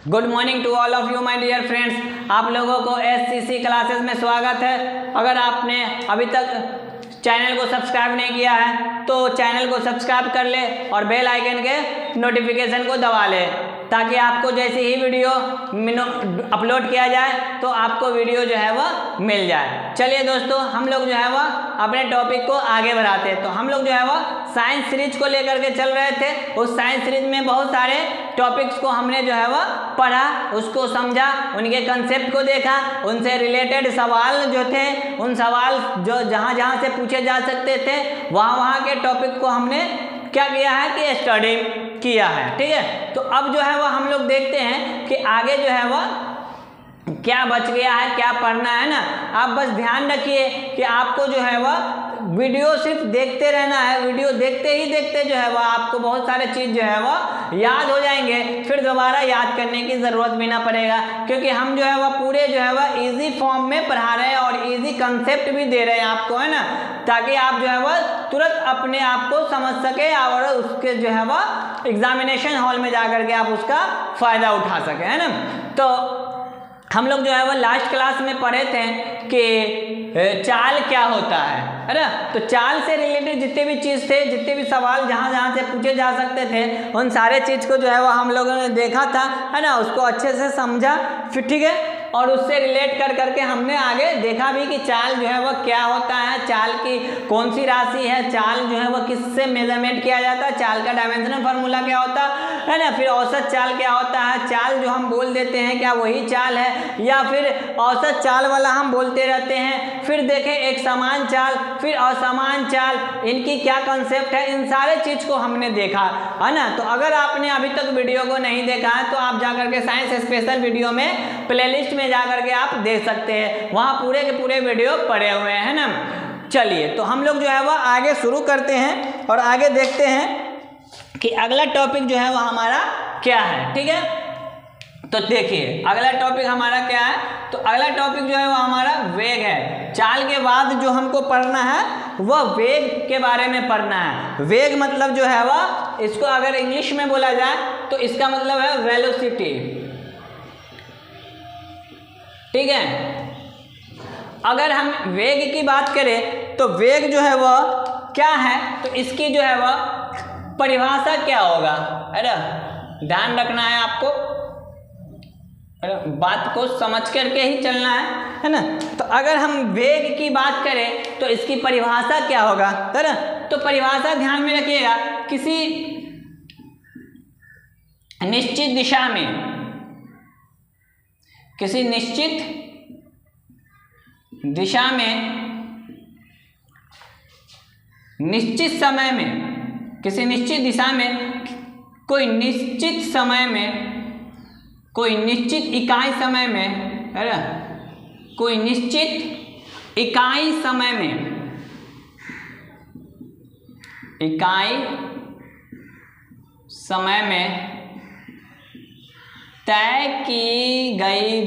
Good morning to all of you my dear friends. आप लोगों को एससीसी क्लासेस में स्वागत है। अगर आपने अभी तक चैनल को सब्सक्राइब नहीं किया है तो चैनल को सब्सक्राइब कर ले और बेल आइकन के नोटिफिकेशन को दबा ले, ताकि आपको जैसे ही वीडियो अपलोड किया जाए तो आपको वीडियो जो है वह मिल जाए। चलिए दोस्तों, हम लोग जो है वह अपने टॉपिक को आगे बढ़ाते हैं। तो हम लोग जो है वह साइंस सीरीज को लेकर के चल रहे थे। उस साइंस सीरीज में बहुत सारे टॉपिक्स को हमने जो है वह पढ़ा, उसको समझा, उनके कंसेप्ट को देखा, उनसे रिलेटेड सवाल जो थे, उन सवाल जो जहाँ से पूछे जा सकते थे वहाँ के टॉपिक को हमने क्या किया है कि स्टडी किया है। ठीक है, तो अब जो है वह हम लोग देखते हैं कि आगे जो है वह क्या बच गया है, क्या पढ़ना है ना। आप बस ध्यान रखिए कि आपको जो है वह वीडियो सिर्फ देखते रहना है। वीडियो देखते ही देखते जो है वह आपको बहुत सारे चीज़ जो है वह याद हो जाएंगे, फिर दोबारा याद करने की ज़रूरत भी ना पड़ेगा, क्योंकि हम जो है वह पूरे जो है वह ईजी फॉर्म में पढ़ा रहे हैं और ईजी कंसेप्ट भी दे रहे हैं आपको, है ना, ताकि आप जो है वह तुरंत अपने आप को समझ सके और उसके जो है वह एग्जामिनेशन हॉल में जा करके आप उसका फ़ायदा उठा सकें, है ना। तो हम लोग जो है वो लास्ट क्लास में पढ़े थे कि चाल क्या होता है ना। तो चाल से रिलेटेड जितने भी चीज़ थे, जितने भी सवाल जहाँ से पूछे जा सकते थे, उन सारे चीज़ को जो है वो हम लोगों ने देखा था, है ना, उसको अच्छे से समझा, फिर ठीक है, और उससे रिलेट कर करके हमने आगे देखा भी कि चाल जो है वह क्या होता है, चाल की कौन सी राशि है, चाल जो है वह किससे मेजरमेंट किया जाता है, चाल का डायमेंशनल फार्मूला क्या होता है ना, फिर औसत चाल क्या होता है, चाल जो हम बोल देते हैं क्या वही चाल है या फिर औसत चाल वाला हम बोलते रहते हैं। फिर देखें एक समान चाल, फिर असमान चाल, इनकी क्या कंसेप्ट है, इन सारे चीज़ को हमने देखा, है ना। तो अगर आपने अभी तक वीडियो को नहीं देखा है तो आप जा करके साइंस स्पेशल वीडियो में प्लेलिस्ट में जा करके आप देख सकते हैं, वहाँ पूरे के पूरे वीडियो पड़े हुए हैं ना। चलिए, तो हम लोग जो है वह आगे शुरू करते हैं और आगे देखते हैं कि अगला टॉपिक जो है वह हमारा क्या है। ठीक है, तो देखिए अगला टॉपिक हमारा क्या है। तो अगला टॉपिक जो है वो हमारा वेग है। चाल के बाद जो हमको पढ़ना है वह वेग के बारे में पढ़ना है। वेग मतलब जो है वह, इसको अगर इंग्लिश में बोला जाए तो इसका मतलब है वेलोसिटी। ठीक है, अगर हम वेग की बात करें तो वेग जो है वह क्या है, तो इसकी जो है वह परिभाषा क्या होगा, है ना, ध्यान रखना है आपको, बात को समझ करके ही चलना है ना। तो अगर हम वेग की बात करें तो इसकी परिभाषा क्या होगा, है ना। तो परिभाषा ध्यान में रखिएगा, किसी निश्चित दिशा में, किसी निश्चित दिशा में, निश्चित समय में, किसी निश्चित दिशा में, कोई निश्चित समय में, कोई निश्चित इकाई समय में, है ना, कोई निश्चित इकाई समय में, इकाई समय में तय की गई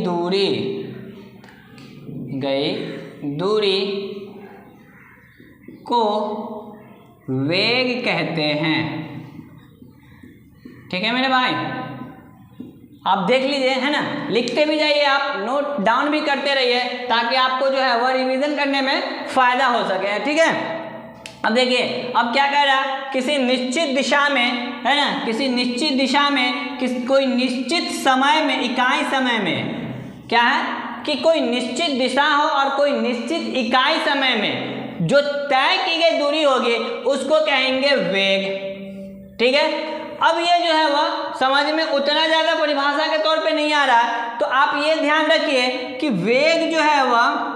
दूरी को वेग कहते हैं। ठीक है मेरे भाई, आप देख लीजिए, है ना, लिखते भी जाइए, आप नोट डाउन भी करते रहिए, ताकि आपको जो है वह रिवीजन करने में फायदा हो सके। ठीक है, अब देखिए अब क्या कह रहा है, किसी निश्चित दिशा में, है ना, किसी निश्चित दिशा में, कोई निश्चित समय में, इकाई समय में, क्या है कि कोई निश्चित दिशा हो और कोई निश्चित इकाई समय में जो तय की गई दूरी होगी उसको कहेंगे वेग। ठीक है, अब ये जो है वह समझ में उतना ज़्यादा परिभाषा के तौर पे नहीं आ रहा है, तो आप ये ध्यान रखिए कि वेग जो है वह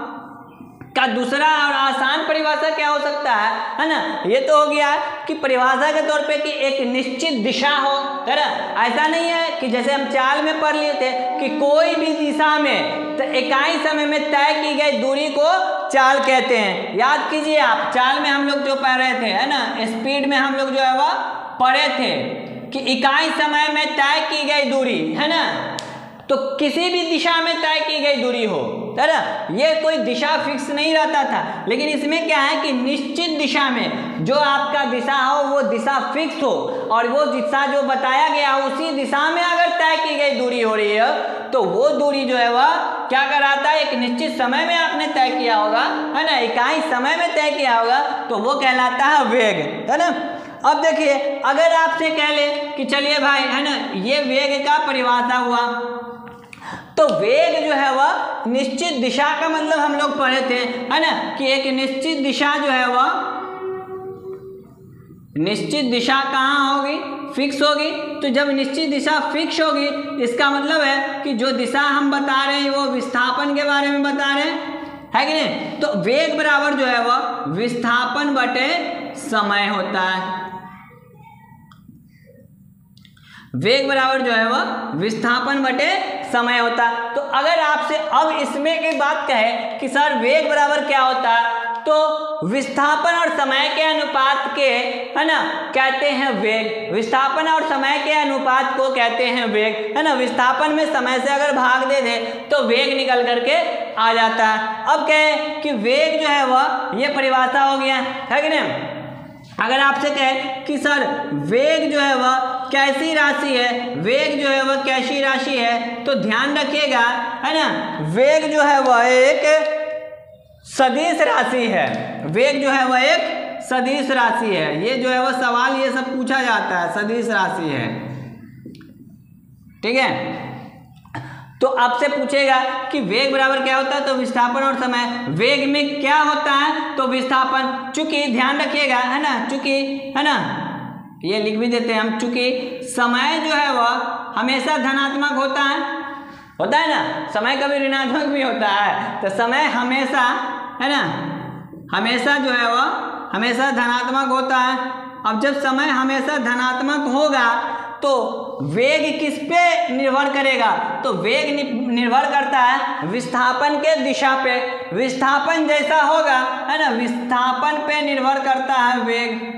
का दूसरा और आसान परिभाषा क्या हो सकता है ना। ये तो हो गया कि परिभाषा के तौर पे कि एक निश्चित दिशा हो, है ना। ऐसा नहीं है कि जैसे हम चाल में पढ़ लिए थे कि कोई भी दिशा में तो इकाई समय में तय की गई दूरी को चाल कहते हैं। याद कीजिए आप, चाल में हम लोग जो पढ़ रहे थे, है ना, स्पीड में हम लोग जो है वह पढ़े थे कि इकाई समय में तय की गई दूरी, है ना, तो किसी भी दिशा में तय की गई दूरी हो, है ना, ये कोई दिशा फिक्स नहीं रहता था। लेकिन इसमें क्या है कि निश्चित दिशा में जो आपका दिशा हो वो दिशा फिक्स हो, और वो दिशा जो बताया गया उसी दिशा में अगर तय की गई दूरी हो रही है तो वो दूरी जो है वह क्या कराता है, एक निश्चित समय में आपने तय किया होगा, है ना, इकाई समय में तय किया होगा, तो वो कहलाता है वेग, है ना। अब देखिए अगर आपसे कह ले कि चलिए भाई, है ना, ये वेग का परिभाषा हुआ, तो वेग जो है वह निश्चित दिशा का मतलब हम लोग पढ़े थे, है ना, कि एक निश्चित दिशा जो है वह निश्चित दिशा कहाँ होगी, फिक्स होगी। तो जब निश्चित दिशा फिक्स होगी इसका मतलब है कि जो दिशा हम बता रहे हैं वो विस्थापन के बारे में बता रहे हैं, है कि नहीं। तो वेग बराबर जो है वह विस्थापन बटे समय होता है। वेग बराबर जो है वह विस्थापन बटे समय होता है। तो अगर आपसे अब इसमें की बात कहे कि सर वेग बराबर क्या होता है, तो विस्थापन और समय के अनुपात के, है ना, कहते हैं वेग। विस्थापन और समय के अनुपात को कहते हैं वेग, है ना। विस्थापन में समय से अगर भाग दे दे तो वेग निकल करके आ जाता है। अब कहे कि वेग जो है वह ये परिभाषा हो गया, है कि नहीं। अगर आपसे कहे कि सर वेग जो है वह कैसी राशि है, वेग जो है वह कैसी राशि है, तो ध्यान रखिएगा, है ना, वेग जो है वह एक सदिश राशि है। वेग जो है वह एक सदिश राशि है। ये जो है वह सवाल ये सब पूछा जाता है, सदिश राशि है, ठीक है। तो आपसे पूछेगा कि वेग बराबर क्या होता है, तो विस्थापन और समय। वेग में क्या होता है, तो विस्थापन। चूंकि ध्यान रखिएगा, है ना, चूंकि, है ना, ये लिख भी देते हैं हम, चूंकि समय जो है वह हमेशा धनात्मक होता है ना, समय कभी ऋणात्मक भी होता है। तो समय हमेशा, है ना, हमेशा जो है वह हमेशा धनात्मक होता है। अब जब समय हमेशा धनात्मक होगा तो वेग किस पे निर्भर करेगा, तो वेग निर्भर करता है विस्थापन के दिशा पे। विस्थापन जैसा होगा, है ना, विस्थापन पे निर्भर करता है वेग,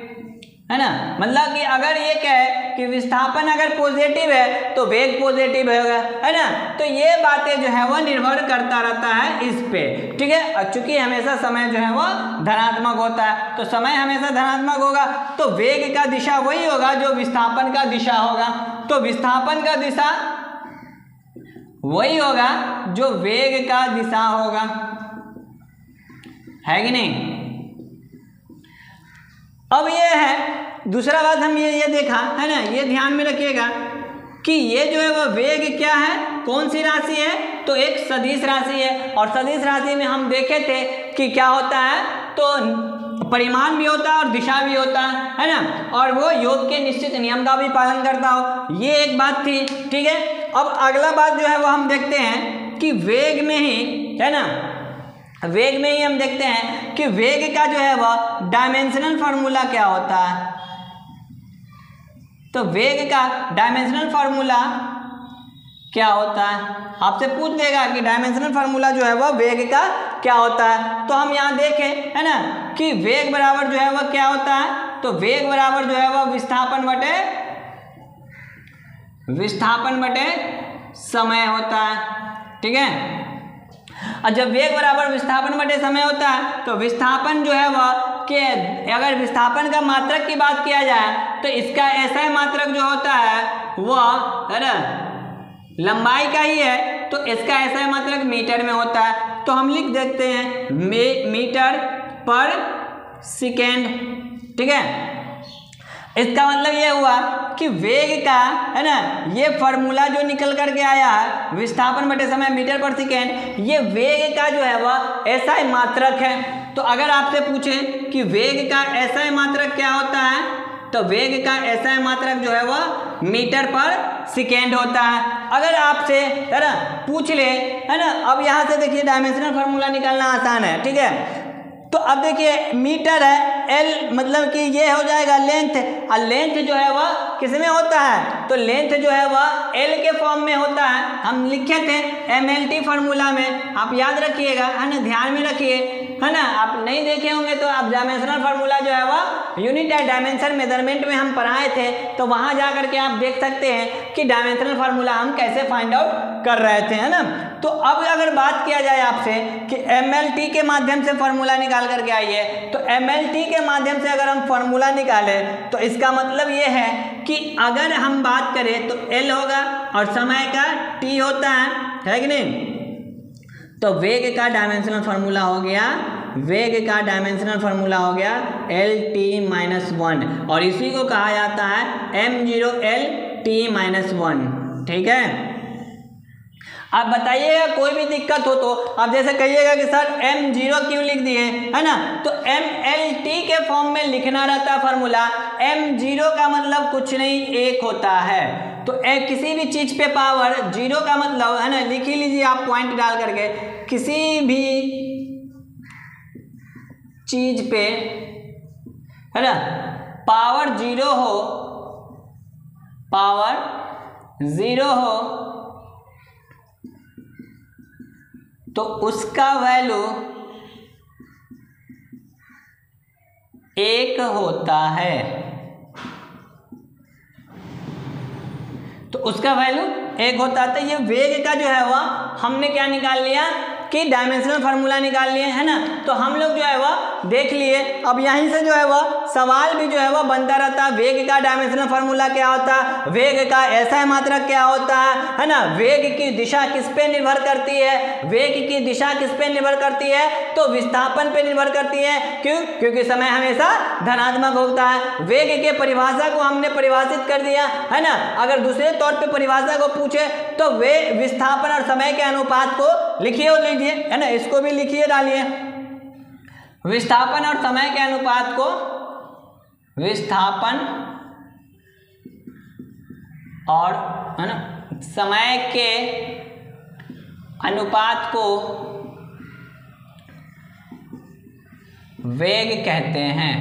है ना। मतलब कि अगर ये कहे कि विस्थापन अगर पॉजिटिव है तो वेग पॉजिटिव होगा, है ना। तो ये बातें जो है वह निर्भर करता रहता है इस पे, ठीक है। और चूंकि हमेशा समय जो है वह धनात्मक होता है, तो समय हमेशा धनात्मक होगा तो वेग का दिशा वही होगा जो विस्थापन का दिशा होगा। तो विस्थापन का दिशा वही होगा जो वेग का दिशा होगा, है कि नहीं। अब ये है दूसरा बात, हम ये देखा, है ना, ये ध्यान में रखिएगा कि ये जो है वह वेग क्या है, कौन सी राशि है, तो एक सदिश राशि है। और सदिश राशि में हम देखे थे कि क्या होता है, तो परिमाण भी होता है और दिशा भी होता है ना, और वो योग के निश्चित नियम का भी पालन करता हो। ये एक बात थी, ठीक है। अब अगला बात जो है वो हम देखते हैं कि वेग में ही, है ना, वेग में ही हम देखते हैं कि वेग का जो है वह डायमेंशनल फार्मूला क्या होता है। तो वेग का डायमेंशनल फार्मूला क्या होता है, आपसे पूछ देगा कि डायमेंशनल फार्मूला जो है वह वेग का क्या होता है। तो हम यहाँ देखें, है ना, कि वेग बराबर जो है वह क्या होता है, तो वेग बराबर जो है वह विस्थापन बटे समय होता है, ठीक है। और जब वेग बराबर विस्थापन बटे समय होता है तो विस्थापन जो है वह के, अगर विस्थापन का मात्रक की बात किया जाए तो इसका ऐसा मात्रक जो होता है वह, है ना, लंबाई का ही है, तो इसका ऐसा मात्रक मीटर में होता है। तो हम लिख देते हैं मीटर पर सेकेंड, ठीक है। इसका मतलब ये हुआ कि वेग का, है ना, ये फार्मूला जो निकल करके आया है विस्थापन बटे समय मीटर पर सेकेंड, ये वेग का जो है वह एसआई मात्रक है। तो अगर आपसे पूछें कि वेग का एसआई मात्रक क्या होता है, तो वेग का एसआई मात्रक जो है वह मीटर पर सेकेंड होता है। अगर आपसे, है ना, पूछ ले, है ना, अब यहाँ से देखिए डायमेंशनल फार्मूला निकालना आसान है, ठीक है। तो अब देखिए मीटर है, एल मतलब कि ये हो जाएगा लेंथ, और लेंथ जो है वह किस में होता है, तो लेंथ जो है वह एल के फॉर्म में होता है। हम लिखे थे MLT फार्मूला में, आप याद रखिएगा, है ना, ध्यान में रखिए, है ना, आप नहीं देखे होंगे तो आप डायमेंशनल फार्मूला जो है वह यूनिट डायमेंशन मेजरमेंट में हम पढ़ाए थे, तो वहां जा करके आप देख सकते हैं कि डायमेंशनल फार्मूला हम कैसे फाइंड आउट कर रहे थे, है ना। तो अब अगर बात किया जाए आपसे कि MLT के माध्यम से फार्मूला निकाल करके आइए, तो MLT के माध्यम से अगर हम फार्मूला निकालें तो इसका मतलब ये है कि अगर हम बात करें तो L होगा और समय का T होता है कि नहीं। तो वेग का डायमेंशनल फार्मूला हो गया, वेग का डायमेंशनल फार्मूला हो गया LT-1, और इसी को कहा जाता है m0L-T-1। ठीक है, आप बताइएगा कोई भी दिक्कत हो तो आप जैसे कहिएगा कि सर m0 क्यों लिख दिए, है ना, तो MLT के फॉर्म में लिखना रहता है फार्मूला। m0 का मतलब कुछ नहीं, 1 होता है, तो किसी भी चीज पे पावर 0 का मतलब, है ना, लिख ही लीजिए आप पॉइंट डाल करके, किसी भी चीज पे, है ना, पावर 0 हो, पावर 0 हो तो उसका वैल्यू 1 होता है, तो उसका वैल्यू 1 होता है। तो ये वेग का जो है वह हमने क्या निकाल लिया कि डायमेंशनल फार्मूला निकाल लिए, है ना। तो हम लोग जो है वह देख लिए। अब यहीं से जो है वह सवाल भी जो है वह बनता रहता है, वेग का डायमेंशनल फार्मूला क्या होता है, वेग का SI मात्रक क्या होता है ना, वेग की दिशा किस पे निर्भर करती है, वेग की दिशा किस पे निर्भर करती है, तो विस्थापन पे निर्भर करती है। क्यों? क्योंकि समय हमेशा धनात्मक होता है। वेग के परिभाषा को हमने परिभाषित कर दिया, है ना। अगर दूसरे तौर पे परिभाषा को पूछे तो वे विस्थापन और समय के अनुपात को लिखिए और लीजिए, है ना, इसको भी लिखिए डालिए। विस्थापन और समय के अनुपात को, विस्थापन और, है ना, समय के अनुपात को वेग कहते हैं।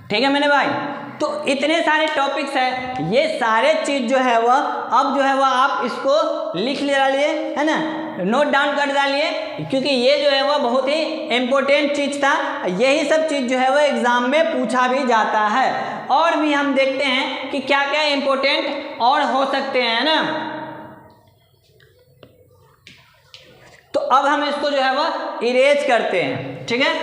ठीक है मेरे भाई, तो इतने सारे टॉपिक्स हैं, ये सारे चीज जो है वह अब जो है वह आप इसको लिख ले डालिए, है ना, नोट डाउन कर डालिए, क्योंकि ये जो है वह बहुत ही इम्पोर्टेंट चीज था। यही सब चीज जो है वह एग्जाम में पूछा भी जाता है। और भी हम देखते हैं कि क्या क्या इम्पोर्टेंट और हो सकते हैं ना। तो अब हम इसको जो है वह इरेज करते हैं। ठीक है,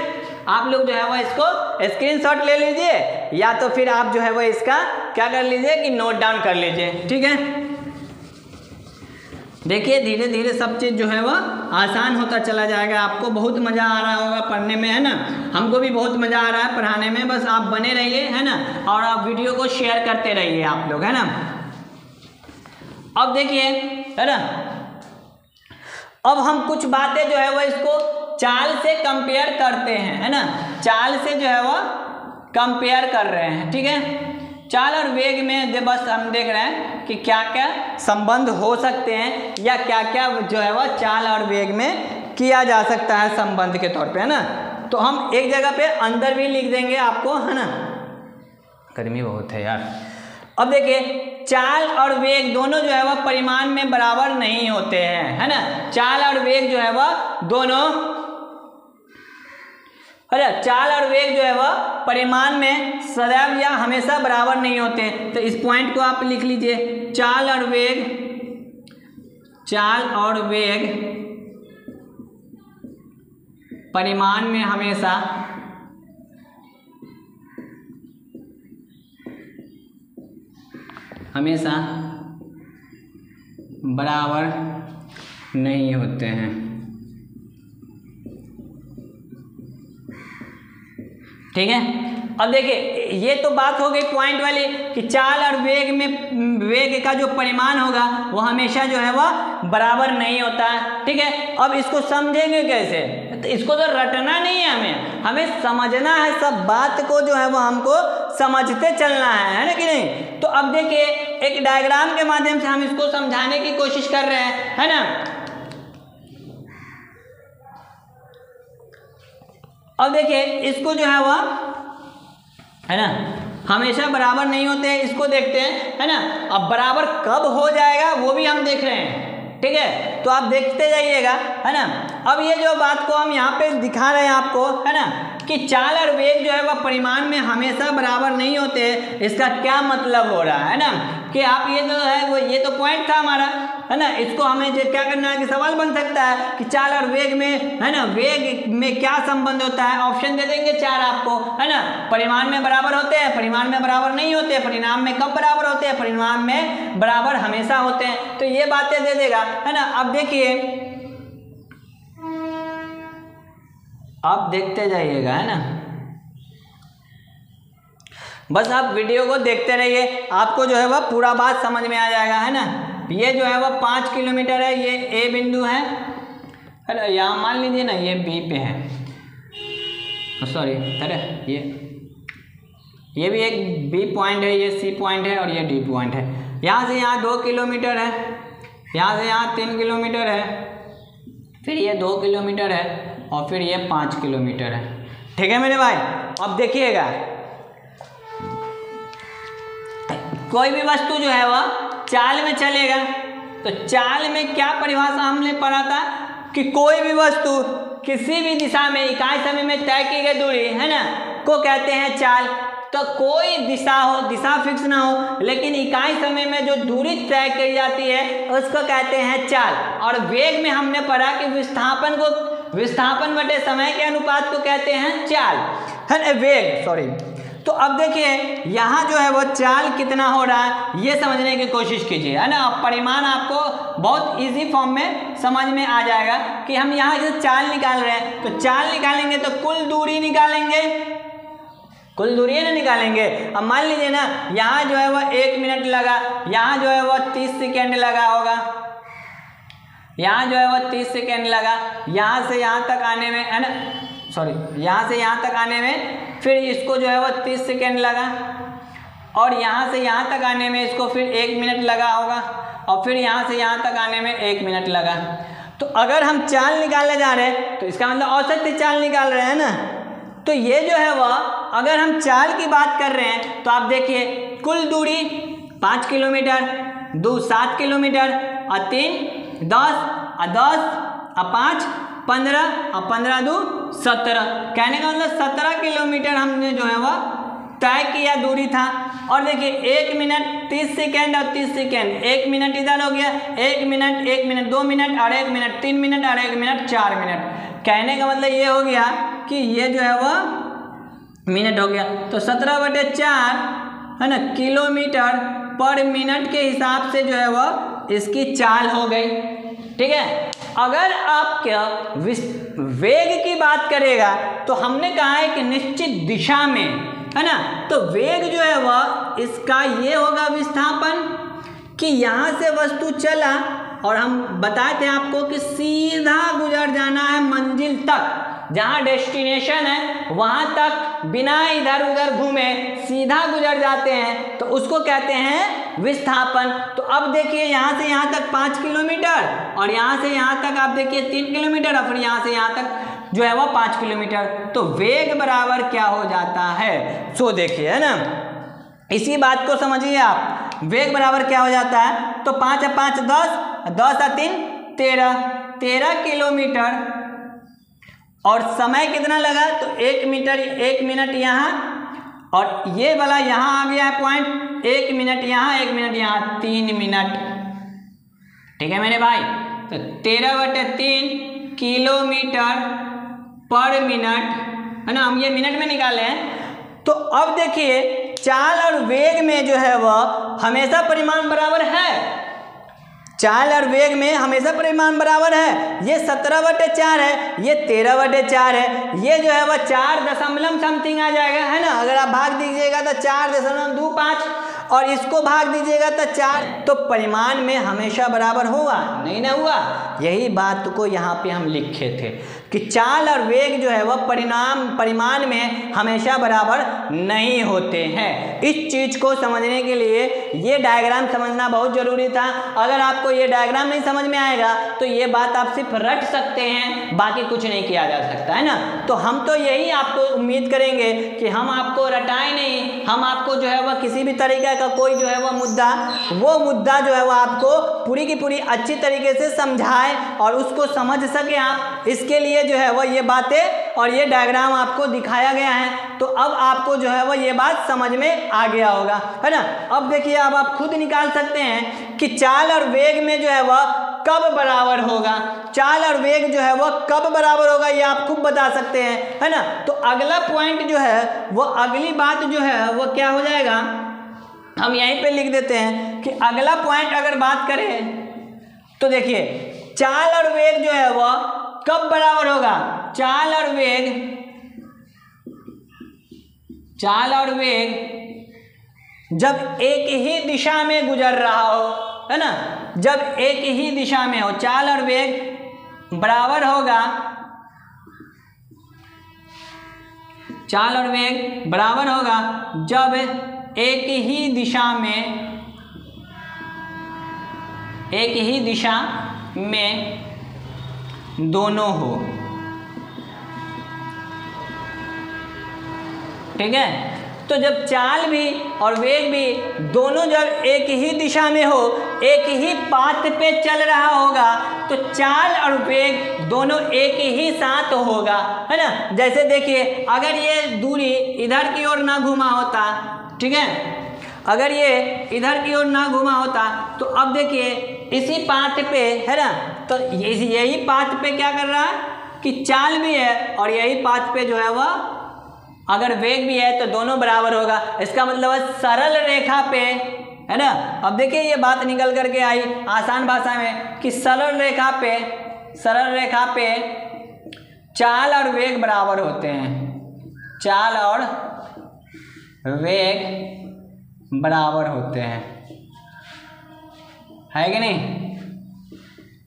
आप लोग जो है वह इसको स्क्रीनशॉट ले लीजिए, या तो फिर आप जो है वह इसका क्या कर लीजिए कि नोट डाउन कर लीजिए। ठीक है, देखिए धीरे धीरे सब चीज़ जो है वह आसान होता चला जाएगा। आपको बहुत मज़ा आ रहा होगा पढ़ने में, है ना, हमको भी बहुत मज़ा आ रहा है पढ़ाने में। बस आप बने रहिए, है ना, और आप वीडियो को शेयर करते रहिए आप लोग, है ना। अब देखिए, है ना, अब हम कुछ बातें जो है वह इसको चाल से कंपेयर करते हैं, है ना, चाल से जो है वह कंपेयर कर रहे हैं। ठीक है, चाल और वेग में बस हम देख रहे हैं कि क्या क्या संबंध हो सकते हैं, या क्या क्या जो है वह चाल और वेग में किया जा सकता है संबंध के तौर पे, है ना। तो हम एक जगह पे अंदर भी लिख देंगे आपको, है ना, गर्मी बहुत है यार। अब देखिए, चाल और वेग दोनों जो है वह परिमाण में बराबर नहीं होते हैं, है ना। चाल और वेग जो है वह दोनों, अरे चाल और वेग जो है वह परिमाण में सदैव या हमेशा बराबर नहीं होते। तो इस पॉइंट को आप लिख लीजिए, चाल और वेग, चाल और वेग परिमाण में हमेशा बराबर नहीं होते हैं। ठीक है, अब देखिए ये तो बात हो गई पॉइंट वाली कि चाल और वेग में, वेग का जो परिमाण होगा वो हमेशा जो है वह बराबर नहीं होता है। ठीक है, अब इसको समझेंगे कैसे, तो इसको तो रटना नहीं है, हमें समझना है। सब बात को जो है वो हमको समझते चलना है ना कि नहीं। तो अब देखिए एक डायग्राम के माध्यम से हम इसको समझाने की कोशिश कर रहे हैं, है ना। अब देखिए इसको जो है वह, है ना, हमेशा बराबर नहीं होते हैं, इसको देखते हैं, है ना। अब बराबर कब हो जाएगा वो भी हम देख रहे हैं। ठीक है। तो आप देखते जाइएगा, है ना। अब ये जो बात को हम यहाँ पे दिखा रहे हैं आपको, है ना, कि चाल और वेग जो है वह परिमाण में हमेशा बराबर नहीं होते। इसका क्या मतलब हो रहा है ना, कि आप ये जो है वो ये तो पॉइंट था हमारा, है ना। इसको हमें क्या करना है कि सवाल बन सकता है कि चाल और वेग में, है ना, वेग में क्या संबंध होता है। ऑप्शन दे देंगे 4 आपको, है ना। परिमाण में बराबर होते हैं, परिमाण में बराबर नहीं होते, परिणाम में कब बराबर होते हैं, परिमाण में बराबर हमेशा होते हैं। तो ये बातें दे देगा, है ना। अब देखिए, आप देखते जाइएगा, है ना। बस आप वीडियो को देखते रहिए, आपको जो है वह पूरा बात समझ में आ जाएगा, है ना। ये जो है वह 5 किलोमीटर है, ये ए बिंदु है, अरे यहाँ मान लीजिए ना ये बी पे है, सॉरी, अरे ये भी एक बी पॉइंट है, ये सी पॉइंट है और ये डी पॉइंट है। यहाँ से यहाँ 2 किलोमीटर है, यहाँ से यहाँ 3 किलोमीटर है, फिर ये 2 किलोमीटर है और फिर ये 5 किलोमीटर है। ठीक है मेरे भाई। अब देखिएगा, कोई भी वस्तु जो है वह चाल में चलेगा, तो चाल में क्या परिभाषा हमने पढ़ा था कि कोई भी वस्तु किसी भी दिशा में इकाई समय में तय की गई दूरी, है ना, को कहते हैं चाल। तो कोई दिशा हो, दिशा फिक्स ना हो, लेकिन इकाई समय में जो दूरी तय की जाती है उसको कहते हैं चाल। और वेग में हमने पढ़ा कि विस्थापन बटे समय के अनुपात को कहते हैं चाल, है ना, वेग, सॉरी। तो अब देखिए यहाँ जो है वो चाल कितना हो रहा है ये समझने की कोशिश कीजिए, है ना। परिमाण आपको बहुत इजी फॉर्म में समझ में आ जाएगा कि हम यहाँ से चाल निकाल रहे हैं, तो चाल निकालेंगे तो कुल दूरी निकालेंगे, कुल दूरी ना निकालेंगे। अब मान लीजिए ना यहाँ जो है वह 1 मिनट लगा, यहाँ जो है वह 30 सेकेंड लगा होगा, यहाँ जो है वह 30 सेकेंड लगा, यहाँ से यहाँ तक आने में, है ना, सॉरी, यहाँ से यहाँ तक आने में फिर इसको जो है वह 30 सेकेंड लगा, और यहाँ से यहाँ तक आने में इसको फिर 1 मिनट लगा होगा, और फिर यहाँ से यहाँ तक आने में 1 मिनट लगा। तो अगर हम चाल निकालने जा रहे हैं तो इसका मतलब औसत से चाल निकाल रहे हैं ना। तो ये जो है वह अगर हम चाल की बात कर रहे हैं तो आप देखिए कुल दूरी 5 किलोमीटर, 2 7 किलोमीटर, और 3 10, और 10 और 5 15, और 15 2 17। कहने का मतलब 17 किलोमीटर हमने जो है वह तय किया दूरी था। और देखिए 1 मिनट 30 सेकेंड और 30 सेकेंड, 1 मिनट इधर हो गया, 1 मिनट 1 मिनट 2 मिनट और 1 मिनट 3 मिनट और 1 मिनट 4 मिनट। कहने का मतलब ये हो गया कि ये जो है वह मिनट हो गया। तो 17/4, है ना, किलोमीटर पर मिनट के हिसाब से जो है वह इसकी चाल हो गई। ठीक है। अगर आप क्या वेग की बात करेगा तो हमने कहा है कि निश्चित दिशा में, है ना, तो वेग जो है वह इसका ये होगा विस्थापन, कि यहाँ से वस्तु चला और हम बताए थे आपको कि सीधा गुजर जाना है मंजिल तक, जहाँ डेस्टिनेशन है वहाँ तक बिना इधर उधर घूमे सीधा गुजर जाते हैं, तो उसको कहते हैं विस्थापन। तो अब देखिए यहाँ से यहाँ तक 5 किलोमीटर, और यहाँ से यहाँ तक आप देखिए 3 किलोमीटर, और फिर यहाँ से यहाँ तक जो है वह 5 किलोमीटर। तो वेग बराबर क्या हो जाता है, सो देखिए, है ना, इसी बात को समझिए आप। वेग बराबर क्या हो जाता है, तो 5 और 5 10, 10 और 3 13 किलोमीटर, और समय कितना लगा, तो 1 मिनट यहाँ, और ये वाला यहाँ आ गया है पॉइंट, 1 मिनट यहाँ 1 मिनट यहाँ, 3 मिनट। ठीक है मेरे भाई। तो 13/3 किलोमीटर पर मिनट, है ना, हम ये मिनट में निकाले हैं। तो अब देखिए चाल और वेग में जो है वह हमेशा परिमाण बराबर है, चाल और वेग में हमेशा परिमाण बराबर है। ये 17/4 है, ये 13/4 है, ये जो है वह 4 दशमलव समथिंग आ जाएगा, है ना। अगर आप भाग दीजिएगा तो 4.25, और इसको भाग दीजिएगा तो 4, तो परिमाण में हमेशा बराबर होगा, नहीं ना हुआ। यही बात को यहाँ पे हम लिखे थे कि चाल और वेग जो है वह परिमाण में हमेशा बराबर नहीं होते हैं। इस चीज को समझने के लिए ये डायग्राम समझना बहुत जरूरी था। अगर आपको ये डायग्राम नहीं समझ में आएगा तो ये बात आप सिर्फ रट सकते हैं, बाकी कुछ नहीं किया जा सकता है ना। तो हम तो यही आपको उम्मीद करेंगे कि हम आपको रटाएं नहीं, हम आपको जो है वह किसी भी तरीके का कोई जो है वह मुद्दा जो है वह आपको पूरी की पूरी अच्छी तरीके से समझाए और उसको समझ सके आप। इसके लिए जो है वह ये बातें और ये डायग्राम आपको दिखाया गया है। तो अब आपको जो है वह ये बात समझ में आ गया होगा, है ना। अब देखिए, अब आप खुद निकाल सकते हैं कि चाल और वेग में जो है वह कब बराबर होगा। चाल और वेग जो है वह कब बराबर होगा ये आप खुद बता सकते हैं, है ना। तो अगला पॉइंट जो है वो अगली बात जो है वो क्या हो जाएगा, हम यहीं पे लिख देते हैं कि अगला पॉइंट अगर बात करें तो देखिए, चाल और वेग जो है वह कब बराबर होगा। चाल और वेग जब एक ही दिशा में गुजर रहा हो, है ना। जब एक ही दिशा में हो, चाल और वेग बराबर होगा, चाल और वेग बराबर होगा जब एक ही दिशा में दोनों हो, ठीक है। तो जब चाल भी और वेग भी दोनों जब एक ही दिशा में हो, एक ही पाथ पे चल रहा होगा, तो चाल और वेग दोनों एक ही साथ होगा, है ना। जैसे देखिए, अगर ये दूरी इधर की ओर ना घुमा होता, ठीक है, अगर ये इधर की ओर ना घुमा होता तो अब देखिए इसी पाथ पे, है ना, तो यही पाथ पे क्या कर रहा है कि चाल भी है और यही पाथ पे जो है वह अगर वेग भी है तो दोनों बराबर होगा। इसका मतलब है सरल रेखा पे, है ना। अब देखिए ये बात निकल करके आई आसान भाषा में कि सरल रेखा पे चाल और वेग बराबर होते हैं, चाल और वेग बराबर होते हैं, है कि नहीं।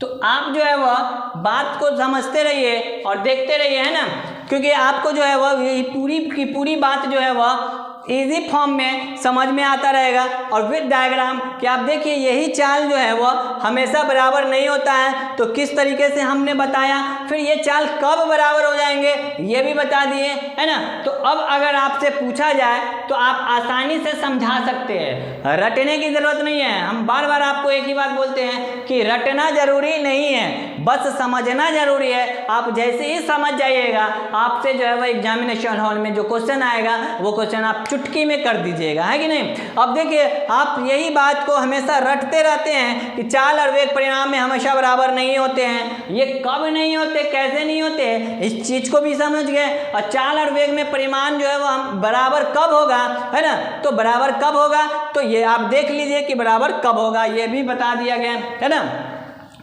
तो आप जो है वह बात को समझते रहिए और देखते रहिए, है ना, क्योंकि आपको जो है वह पूरी की पूरी बात जो है वह इजी फॉर्म में समझ में आता रहेगा। और विद डायग्राम कि आप देखिए यही चाल जो है वह हमेशा बराबर नहीं होता है, तो किस तरीके से हमने बताया, फिर ये चाल कब बराबर हो जाएंगे ये भी बता दिए, है ना। तो अब अगर आपसे पूछा जाए तो आप आसानी से समझा सकते हैं, रटने की ज़रूरत नहीं है। हम बार बार आपको एक ही बात बोलते हैं कि रटना जरूरी नहीं है, बस समझना जरूरी है। आप जैसे ही समझ जाइएगा, आपसे जो है वह एग्जामिनेशन हॉल में जो क्वेश्चन आएगा वो क्वेश्चन आप चुटकी में कर दीजिएगा, है कि नहीं। अब देखिए, आप यही बात को हमेशा रटते रहते हैं कि चाल और वेग परिमाण में हमेशा बराबर नहीं होते हैं। ये कब नहीं होते, कैसे नहीं होते, इस चीज को भी समझ गए। और चाल और वेग में परिमाण जो है वो बराबर कब होगा, है ना। तो बराबर कब होगा तो ये आप देख लीजिए कि बराबर कब होगा, ये भी बता दिया गया, है ना।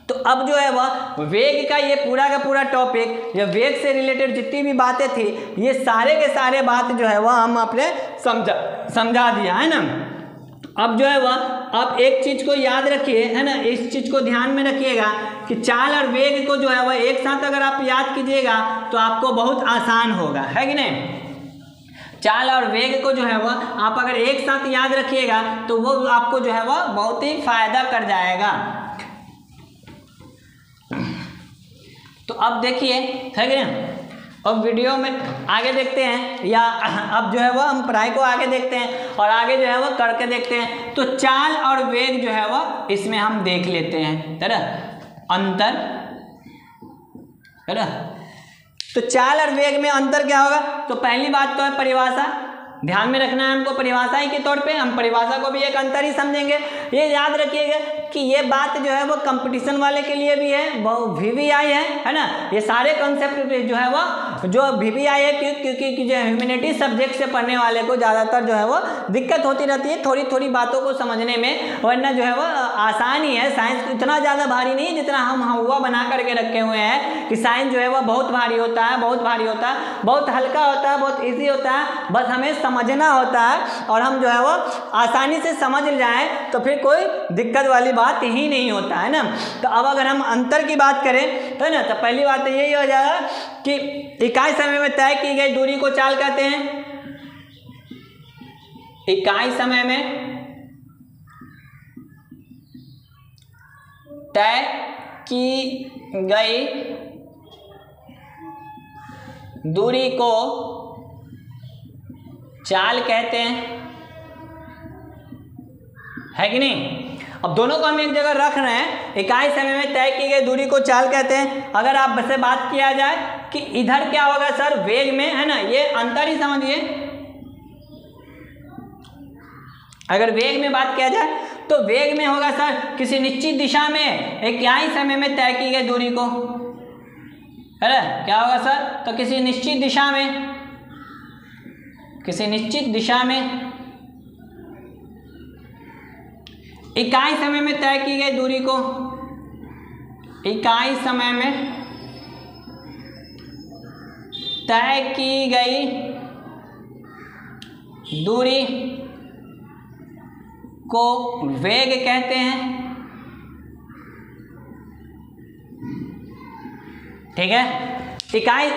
तो अब जो है वह वेग का ये पूरा का पूरा टॉपिक, या वेग से रिलेटेड जितनी भी बातें थी, ये सारे के सारे बात जो है वह हम अपने समझा दिया, है ना। अब जो है वह आप एक चीज को याद रखिए, है ना, इस चीज को ध्यान में रखिएगा कि चाल और वेग को जो है वह एक साथ अगर आप याद कीजिएगा तो आपको बहुत आसान होगा, है कि नहीं। चाल और वेग को जो है वह आप अगर एक साथ याद रखिएगा तो वो आपको जो है वह बहुत ही फायदा कर जाएगा। तो अब देखिए, है कि नहीं, अब वीडियो में आगे देखते हैं, या अब जो है वह हम पढ़ाई को आगे देखते हैं और आगे जो है वह करके देखते हैं। तो चाल और वेग जो है वह इसमें हम देख लेते हैं, है ना, अंतर, है ना। तो चाल और वेग में अंतर क्या होगा, तो पहली बात तो है परिभाषा, ध्यान में रखना है हमको परिभाषा ही के तौर पे, हम परिभाषा को भी एक अंतर ही समझेंगे। ये याद रखिएगा कि ये बात जो है वो कंपटीशन वाले के लिए भी है, वो VVI है ना। ये सारे कॉन्सेप्ट जो है वो जो VVI है, क्योंकि जो ह्यूमैनिटी सब्जेक्ट से पढ़ने वाले को ज़्यादातर जो है वो दिक्कत होती रहती है थोड़ी थोड़ी बातों को समझने में, वरना जो है वो आसान ही है। साइंस इतना ज़्यादा भारी नहीं जितना हम हुआ बना करके रखे हुए हैं कि साइंस जो है वो बहुत भारी होता है, बहुत भारी होता है, बहुत हल्का होता है, बहुत ईजी होता है, बस हमें समझना होता है। और हम जो है वो आसानी से समझ जाएं तो फिर में कोई दिक्कत वाली बात ही नहीं होता है ना। तो अब अगर हम अंतर की बात करें तो ना, तो पहली बात तो यही हो जाएगा कि इकाई समय में तय की गई दूरी को चाल कहते हैं। इकाई समय में तय की गई दूरी को चाल कहते हैं, है कि नहीं। अब दोनों को हम एक जगह रख रहे हैं, इकाई समय में तय की गई दूरी को चाल कहते हैं। अगर आप से बात किया जाए कि इधर क्या होगा सर, वेग में, है ना, ये अंतर ही समझिए। अगर वेग में बात किया जाए तो वेग में होगा सर किसी निश्चित दिशा में इकाई समय में तय की गई दूरी को, है ना, क्या होगा सर, तो किसी निश्चित दिशा में, किसी निश्चित दिशा में इकाई समय में तय की गई दूरी को, इकाई समय में तय की गई दूरी को वेग कहते हैं। ठीक है, इकाई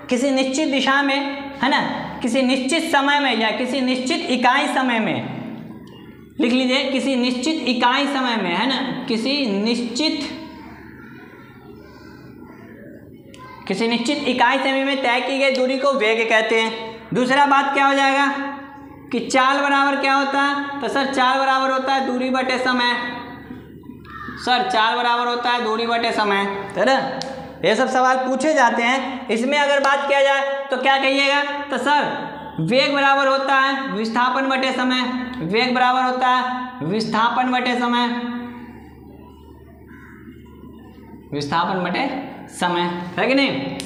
किसी निश्चित दिशा में, है ना, किसी निश्चित समय में या किसी निश्चित इकाई समय में, लिख लीजिए, किसी निश्चित इकाई समय में, है ना, किसी निश्चित इकाई समय में तय की गई दूरी को वेग कहते हैं। दूसरा बात क्या हो जाएगा कि चाल बराबर क्या होता है, तो सर चाल बराबर होता है दूरी बटे समय। सर चाल बराबर होता है दूरी बटे समय, है ना। ये सब सवाल पूछे जाते हैं। इसमें अगर बात किया जाए तो क्या कहिएगा, तो सर वेग बराबर होता है विस्थापन बटे समय। वेग बराबर होता है विस्थापन बटे समय, विस्थापन बटे समय, है कि नहीं।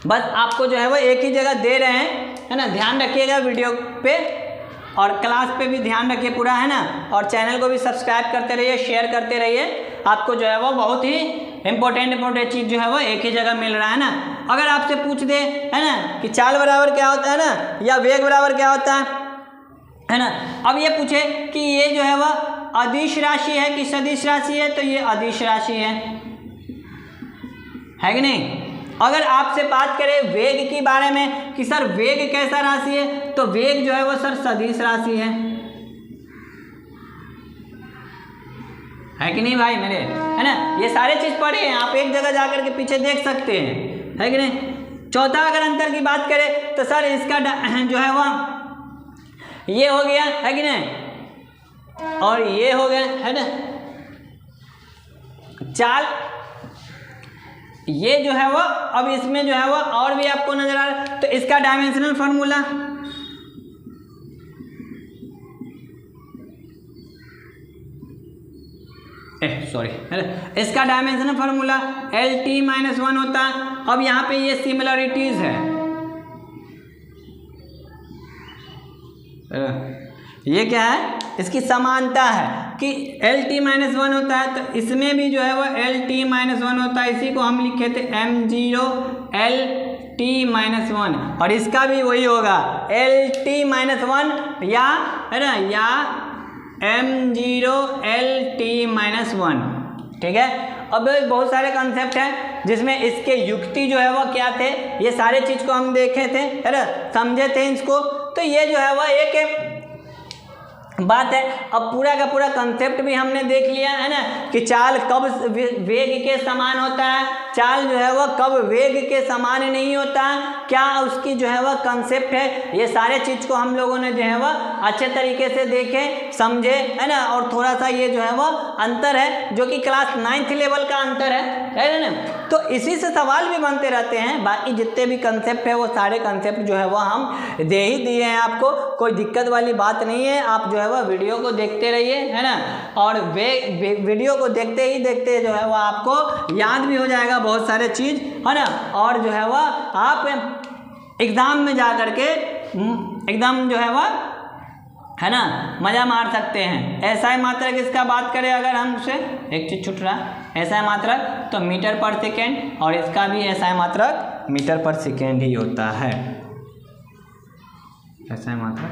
बस आपको जो है वो एक ही जगह दे रहे हैं, है ना, ध्यान रखिएगा वीडियो पे और क्लास पे भी ध्यान रखिए पूरा, है ना। और चैनल को भी सब्सक्राइब करते रहिए, शेयर करते रहिए। आपको जो है वो बहुत ही इंपॉर्टेंट चीज़ जो है वो एक ही जगह मिल रहा है ना। अगर आपसे पूछ दे, है ना, कि चाल बराबर क्या होता है ना, या वेग बराबर क्या होता है ना, अब ये पूछे कि ये जो है वह अदिश राशि है कि सदिश राशि है, तो ये अदिश राशि है कि नहीं। अगर आपसे बात करें वेग के बारे में कि सर वेग कैसा राशि है, तो वेग जो है वो सर सदिश राशि है कि नहीं भाई मेरे, है ना। ये सारे चीज पढ़े हैं आप, एक जगह जाकर के पीछे देख सकते हैं, है कि नहीं। चौथा अगर अंतर की बात करें तो सर इसका जो है वो ये हो गया, है कि नहीं, और ये हो गया, है ना। चाल ये जो है वो, अब इसमें जो है वो और भी आपको नजर आ रहा है, तो इसका डायमेंशनल फार्मूला, सॉरी, इसका डायमेंशनल फार्मूला LT-1 होता है। अब यहाँ पे ये सिमिलरिटीज है, ये क्या है, इसकी समानता है कि LT-1 होता है, तो इसमें भी जो है वो LT-1 होता है। इसी को हम लिखे थे M0LT-1, और इसका भी वही होगा LT-1 या, है ना, या M0LT-1। ठीक है, अब बहुत सारे कॉन्सेप्ट हैं जिसमें इसके युक्ति जो है वो क्या थे, ये सारे चीज़ को हम देखे थे, है ना, समझे थे इसको। तो ये जो है वो एक बात है। अब पूरा का पूरा कंसेप्ट भी हमने देख लिया, है ना, कि चाल कब वेग के समान होता है, चाल जो है वह कब वेग के समान नहीं होता, क्या उसकी जो है वह कंसेप्ट है। ये सारे चीज़ को हम लोगों ने जो है वह अच्छे तरीके से देखे, समझे, है ना। और थोड़ा सा ये जो है वह अंतर है जो कि क्लास 9th लेवल का अंतर है ना। तो इसी से सवाल भी बनते रहते हैं। बाकी जितने भी कंसेप्ट है वो सारे कंसेप्ट जो है वह हम दे ही दिए हैं आपको, कोई दिक्कत वाली बात नहीं है। आप जो है वह वीडियो को देखते रहिए, है ना, और वीडियो को देखते ही देखते जो है वह आपको याद भी हो जाएगा बहुत सारे चीज़, है ना। और जो है वह आप एग्ज़ाम में जा कर के एकदम जो है वह, है ना, मज़ा मार सकते हैं। ऐसा ही मात्रक इसका बात करें अगर हम उसे, एक चीज़ छूट रहा, ऐसा ही मात्रक तो मीटर पर सेकेंड, और इसका भी ऐसा ही मात्रक मीटर पर सेकेंड ही होता है। ऐसा ही मात्रक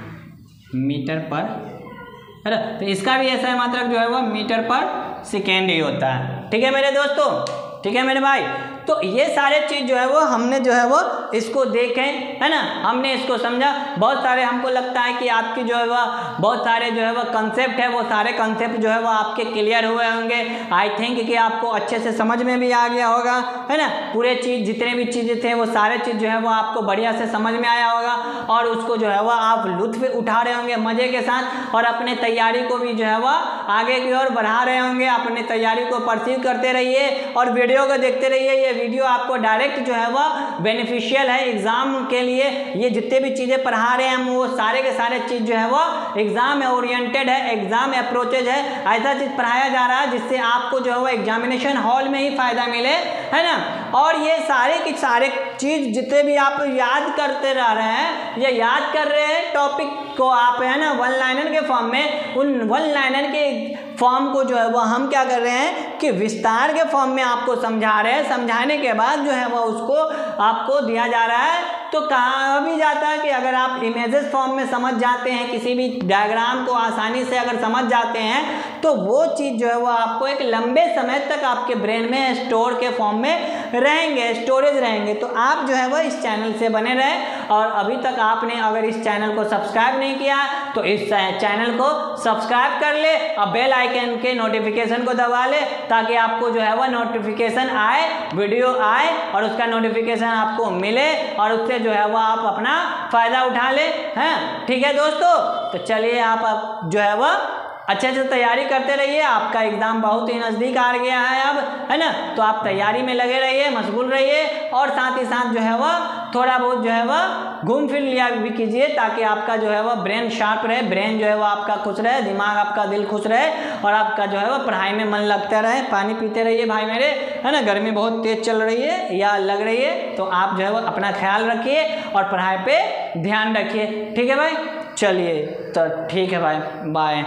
मीटर पर है ना। तो इसका भी SI मात्रक जो है वो मीटर पर सेकेंड ही होता है। ठीक है मेरे दोस्तों, ठीक है मेरे भाई। तो ये सारे चीज़ जो है वो हमने जो है वो इसको देखें, है ना, हमने इसको समझा। बहुत सारे हमको लगता है कि आपकी जो है वो बहुत सारे जो है वो कंसेप्ट है, वो सारे कंसेप्ट जो है वो आपके क्लियर हुए होंगे। आई थिंक कि आपको अच्छे से समझ में भी आ गया होगा, है ना। पूरे चीज़ जितने भी चीज़ें थे वो सारे चीज़ जो है वो आपको बढ़िया से समझ में आया होगा और उसको जो है वो आप लुत्फ उठा रहे होंगे मज़े के साथ और अपने तैयारी को भी जो है वो आगे की ओर बढ़ा रहे होंगे। अपने तैयारी को परसीव करते रहिए और वीडियो को देखते रहिए। ये वीडियो आपको डायरेक्ट जो है वह बेनिफिशियल है एग्जाम के लिए। ये जितने भी चीज़ें पढ़ा रहे हैं हम वो सारे के सारे चीज़ जो है वो एग्जाम ओरिएंटेड है, एग्जाम अप्रोचेज है। ऐसा चीज़ पढ़ाया जा रहा है जिससे आपको जो है वो एग्जामिनेशन हॉल में ही फायदा मिले, है ना। और ये सारे के सारे चीज़ जितने भी आप याद करते रह रहे हैं, ये याद कर रहे हैं टॉपिक को आप, है ना, वन लाइनर के फॉर्म में। उन वन लाइनर के फॉर्म को जो है वो हम क्या कर रहे हैं कि विस्तार के फॉर्म में आपको समझा रहे हैं। समझाने के बाद जो है वो उसको आपको दिया जा रहा है। तो कहा भी जाता है कि अगर आप इमेजेस फॉर्म में समझ जाते हैं, किसी भी डायग्राम को आसानी से अगर समझ जाते हैं, तो वो चीज़ जो है वो आपको एक लंबे समय तक आपके ब्रेन में स्टोर के फॉर्म में रहेंगे, स्टोरेज रहेंगे। तो आप जो है वो इस चैनल से बने रहें। और अभी तक आपने अगर इस चैनल को सब्सक्राइब नहीं किया तो इस चैनल को सब्सक्राइब कर ले और बेल आइकन के नोटिफिकेशन को दबा ले, ताकि आपको जो है वह नोटिफिकेशन आए, वीडियो आए और उसका नोटिफिकेशन आपको मिले और उससे जो है वह आप अपना फ़ायदा उठा ले, हैं। ठीक है दोस्तों, तो चलिए आप जो है वह अच्छे से तैयारी करते रहिए। आपका एग्ज़ाम बहुत ही नज़दीक आ गया है अब, है ना। तो आप तैयारी में लगे रहिए, मशगूल रहिए और साथ ही साथ जो है वह थोड़ा बहुत जो है वह घूम फिर लिया भी कीजिए, ताकि आपका जो है वह ब्रेन शार्प रहे, ब्रेन जो है वह आपका खुश रहे, दिमाग आपका दिल खुश रहे और आपका जो है वह पढ़ाई में मन लगता रहे। पानी पीते रहिए भाई मेरे, है ना। गर्मी बहुत तेज़ चल रही है या लग रही है, तो आप जो है वह अपना ख्याल रखिए और पढ़ाई पर ध्यान रखिए। ठीक है भाई, चलिए तो ठीक है भाई, बाय।